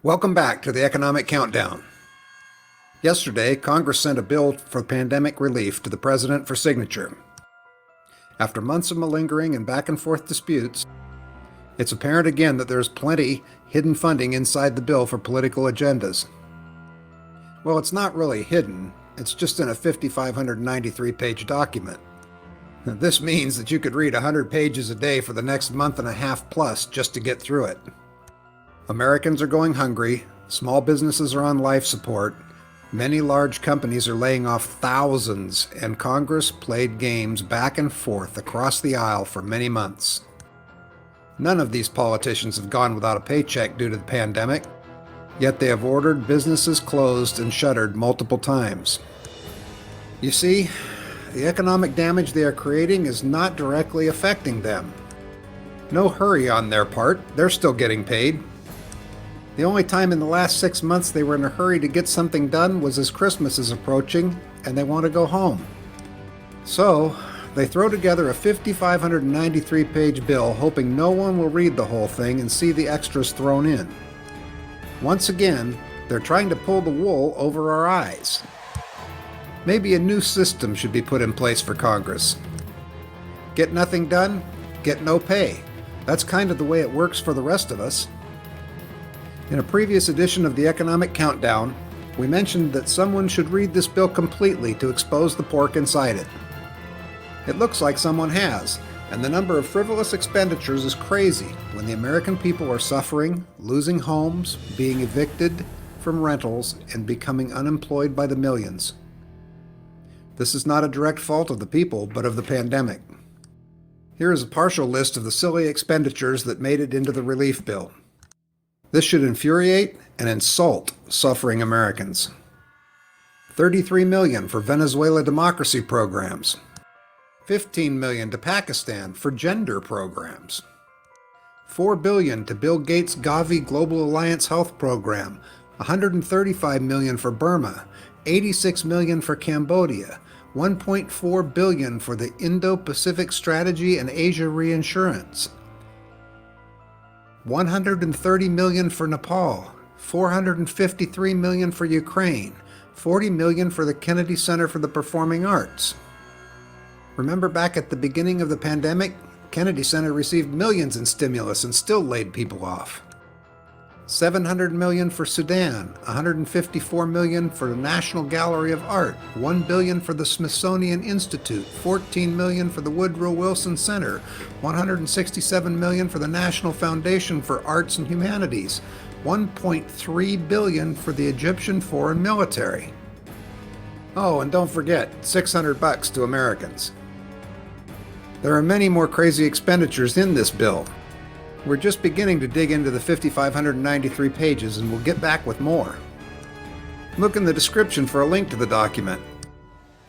Welcome back to the Economic Countdown. Yesterday, Congress sent a bill for pandemic relief to the President for signature. After months of malingering and back-and-forth disputes, it's apparent again that there's plenty hidden funding inside the bill for political agendas. Well, it's not really hidden. It's just in a 5,593-page document. This means that you could read 100 pages a day for the next month and a half plus just to get through it. Americans are going hungry, small businesses are on life support, many large companies are laying off thousands, and Congress played games back and forth across the aisle for many months. None of these politicians have gone without a paycheck due to the pandemic, yet they have ordered businesses closed and shuttered multiple times. You see, the economic damage they are creating is not directly affecting them. No hurry on their part, they're still getting paid. The only time in the last 6 months they were in a hurry to get something done was as Christmas is approaching and they want to go home. So, they throw together a 5,593-page bill hoping no one will read the whole thing and see the extras thrown in. Once again, they're trying to pull the wool over our eyes. Maybe a new system should be put in place for Congress. Get nothing done, get no pay. That's kind of the way it works for the rest of us. In a previous edition of the Economic Countdown, we mentioned that someone should read this bill completely to expose the pork inside it. It looks like someone has, and the number of frivolous expenditures is crazy when the American people are suffering, losing homes, being evicted from rentals, and becoming unemployed by the millions. This is not a direct fault of the people, but of the pandemic. Here is a partial list of the silly expenditures that made it into the relief bill. This should infuriate and insult suffering Americans. $33 million for Venezuela democracy programs. $15 million to Pakistan for gender programs. $4 billion to Bill Gates' Gavi Global Alliance Health Program. $135 million for Burma. $86 million for Cambodia. $1.4 billion for the Indo-Pacific Strategy and Asia Reinsurance. $130 million for Nepal, $453 million for Ukraine, $40 million for the Kennedy Center for the Performing Arts. Remember back at the beginning of the pandemic, Kennedy Center received millions in stimulus and still laid people off. $700 million for Sudan, $154 million for the National Gallery of Art, $1 billion for the Smithsonian Institute, $14 million for the Woodrow Wilson Center, $167 million for the National Foundation for Arts and Humanities, $1.3 billion for the Egyptian Foreign Military. Oh, and don't forget, $600 to Americans. There are many more crazy expenditures in this bill. We're just beginning to dig into the 5,593 pages, and we'll get back with more. Look in the description for a link to the document.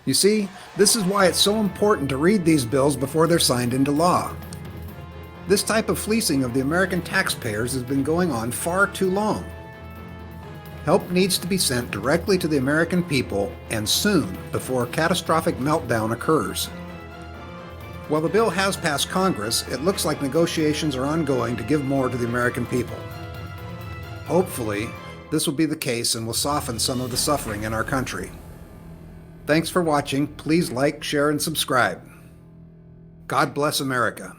You see, this is why it's so important to read these bills before they're signed into law. This type of fleecing of the American taxpayers has been going on far too long. Help needs to be sent directly to the American people, and soon, before a catastrophic meltdown occurs. While the bill has passed Congress, it looks like negotiations are ongoing to give more to the American people. Hopefully, this will be the case and will soften some of the suffering in our country. Thanks for watching. Please like, share, and subscribe. God bless America.